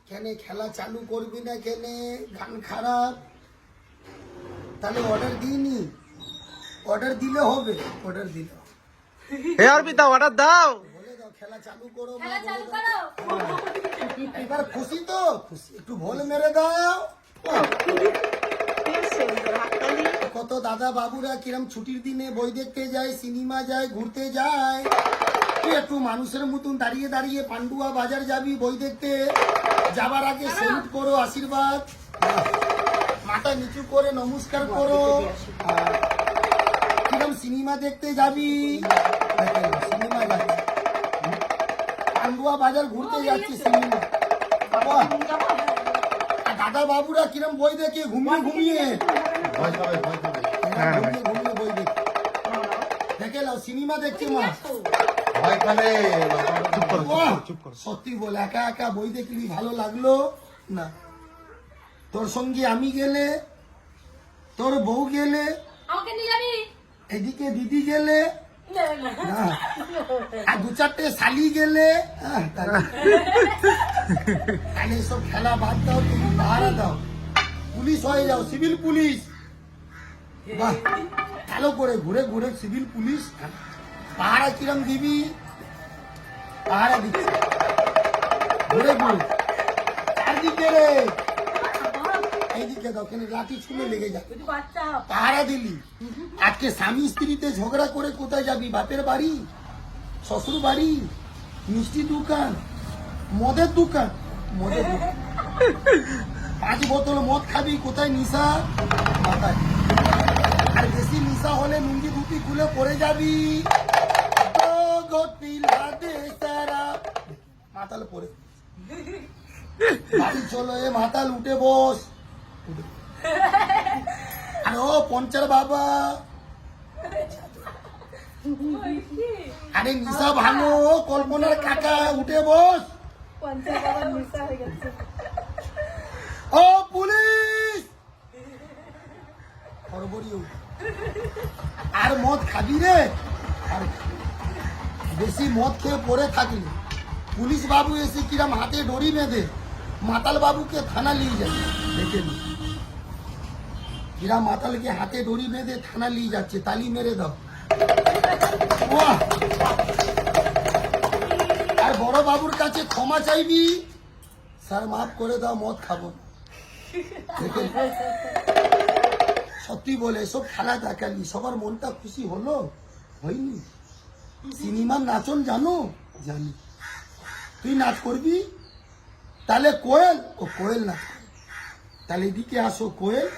কেনে খেলা চালু করবি না কেনে? গান খারাপ, তাহলে অর্ডার দিইনি, অর্ডার দিলে হবে, অর্ডার দিলে হে অর্পিতা অর্ডার দাও। বলে দাও খেলা চালু করো মা, বলে দাও। এবার খুশি তো? খুশি, একটু ভোল মেরে দাও। কত দাদা বাবুরা কিরম ছুটির দিনে বই দেখতে যায়, সিনেমা যায়, ঘুরতে যায়। তুই একটু মানুষের মতন দাঁড়িয়ে দাঁড়িয়ে পান্ডুয়া বাজার যাবি বই দেখতে, যাবার আগে সেলুট করো, আশীর্বাদ, মাথা নিচু করে নমস্কার করো। কিরম সিনেমা দেখতে যাবি, সিনেমা যাচ্ছি, পান্ডুয়া বাজার ঘুরতে যাচ্ছি, সিনেমা। দাদা বাবুরা কিরম বই দেখে ঘুমিয়ে ঘুমিয়ে ঘুমিয়ে বই দেখে, দেখে নাও সিনেমা দেখছে মা। সত্যি বল, একা একা বই দেখলি ভালো লাগলো না? তোর সঙ্গে আমি গেলে, তোর বউ গেলে, আমাকে নিয়ে যাবি? এদিকে দিদি গেলে, না, আর দু চারটে শালি গেলে, তাহলে সব খেলা বাদ দাও, তুমি পাহারা দাও, পুলিশ হয়ে যাও, সিভিল পুলিশ। বাহ, ভালো করে ঘুরে ঘুরে সিভিল পুলিশ। পাহারা কিরম দিবি? পাহারা দিচ্ছে ঘুরে ঘুরে চারদিকে রে, এইদিকে দাও, কেন লাঠি ছুঁড়ে লেগে যাবে। পাহারা দিলি, আজকে স্বামী স্ত্রীতে ঝগড়া করে কোথায় যাবি? বাপের বাড়ি, শ্বশুর বাড়ি, মিষ্টি দোকান, মদের দোকান, মদের দোকান, 5 বোতল মদ খাবি, কোথায়? নিশা মাথায়। আর বেশি নিশা হলে লুঙ্গি ধুতি খুলে পড়ে যাবি, মাতাল পরে বাড়ি চলো, এ মাতাল উঠে বস। আরে ও পঞ্চার বাবা, আরে নিশা ভাঙো, কল্পনার কাকা উঠে বস। ও পুলিশ, আর মদ খাবি রে? আর বেশি মদ খেয়ে পড়ে থাকলি, পুলিশ বাবু এসে কিরম হাতে ডরি বেঁধে মাতাল বাবুকে থানা নিয়ে যাবে, দেখে নি কিরা মাতালকে হাতে দড়ি বেঁধে থানা নিয়ে যাচ্ছে, তালি মেরে দাও। আর বড় বাবুর কাছে ক্ষমা চাইবি, স্যার মাফ করে দাও, মদ খাবো না। দেখে নি। সত্যি বলে এসব খেলা দেখালি, সবার মনটা খুশি হলো? হয়নি। সিনেমার নাচন জানো? জানি। তুই নাচ করবি? তাহলে কোয়েল, ও কোয়েল নাচ করবে। তাহলে এদিকে আসো, কোয়েল।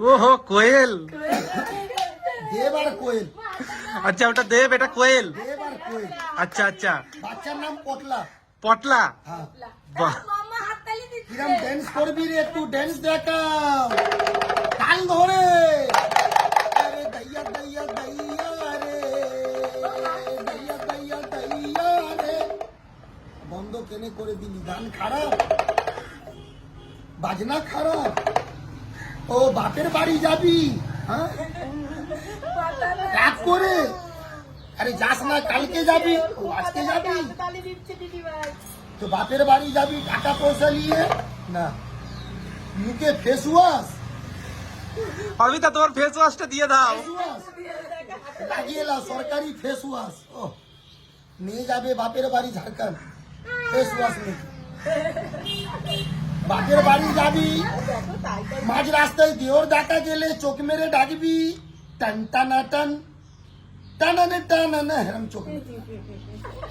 ওহো কোয়েল, দেব আর কোয়েল। আচ্ছা ওটা দেব, এটা কোয়েল। দেব আর কোয়েল, আচ্ছা আচ্ছা, বাচ্চার নাম পটলা। পটলা, হ্যাঁ, বাহ। কিরম ড্যান্স করবি রে? একটু ড্যান্স দেখাও, তাল ধরে। আরে দইয়া দইয়া দইয়া রে, দইয়া দইয়া দইয়া রে। বন্ধ কেনে করে দিলি? গান খারাপ, বাজনা খারাপ। ও বাপের বাড়ি যাবি? হ্যাঁ, রাগ করে। আরে যাস না, কালকে যাবি, ও আজকে যাবি। তো বাপের বাড়ি যাবি টাকা পয়সা নিয়ে না, মুখে ফেস ওয়াশ, অর্পিতা তোমার ফেস ওয়াশটা দিয়ে দাও। লাগিয়ে নাও, সরকারি ফেস ওয়াশ। ও নিয়ে যাবে বাপের বাড়ি ঝাড়খণ্ড, ফেস ওয়াশ নিয়ে। বাপের বাড়ি যাবি, মাঝ রাস্তায় দেওর দেখা গেলে চোখ মেরে ডাকবি, টান টানা টান, টানানে টানানা, হেরম চোখ মেরে।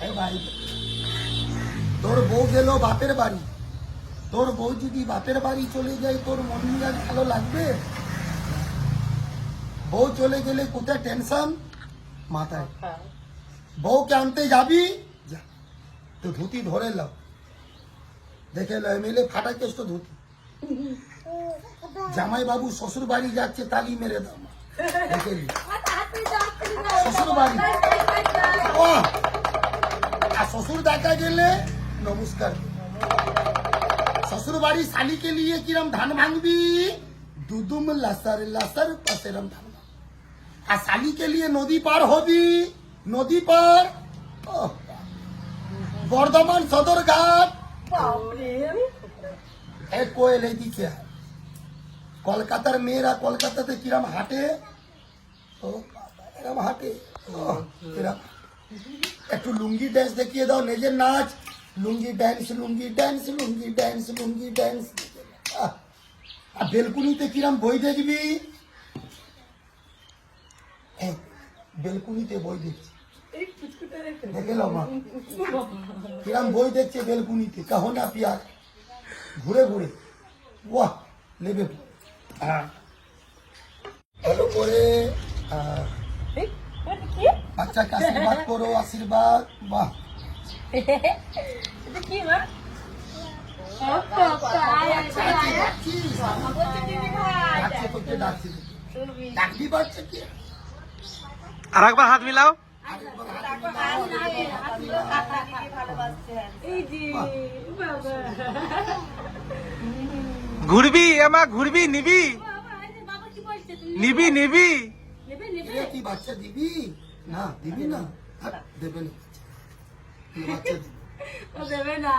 এই ভাই, তোর বউ গেল বাপের বাড়ি, তোর বউ যদি বাপের বাড়ি চলে যায়, তোর মন মেজাজ ভালো লাগবে? বউ চলে গেলে কোথায় টেনশন মাথায়। বউকে আনতে যাবি, যা, তো ধুতি ধরে লাও, দেখে লো, এমএলএ ফাটা কেস তো ধুতি। জামাই বাবু শ্বশুর বাড়ি যাচ্ছে, তালি মেরে দাও, দেখে লি শ্বশুর বাড়ি। ও, আর শ্বশুর দেখা গেলে নমস্কার। শ্বশুর বাড়ি শালিকে নিয়ে কিরম ধান ভাঙবি, দুদুম লাসার লাসার পাশেরম ধান। আর শালিকে নিয়ে নদী পার হবি, নদী পার, বর্ধমান সদরঘাট, এ কোয়েল এইদিকে আয়। কলকাতার মেয়েরা কলকাতাতে কিরম হাঁটে, ও বাবা, এরম হাঁটে, ও, এরম। একটু লুঙ্গি ড্যান্স দেখিয়ে দাও, নিজের নাচ। লুঙ্গি ড্যান্স, লুঙ্গি ড্যান্স, লুঙ্গি ড্যান্স, লুঙ্গি ড্যান্স। আর বেলকুনিতে কিরম বই দেখবি, এই, বেলকুনিতে বই দেখছি, দেখে লো মা কিরম বই দেখছে বেলকুনিতে, কাহো না পিয়ার, ঘুরে ঘুরে, বাহ নেবে। হ্যাঁ, ভালো করে বাচ্চাকে আশীর্বাদ করো, আশীর্বাদ, বাহ। ডাকবি বাচ্চাকে, আর একবার হাত মিলাও। ঘুরবি আমা, ঘুরবি, নিবি নিবি নিবি। এ কি বাচ্চা দিবি না, দিবি না, দেবে না বাচ্চা, বাচ্চা দিবি। দেবে না।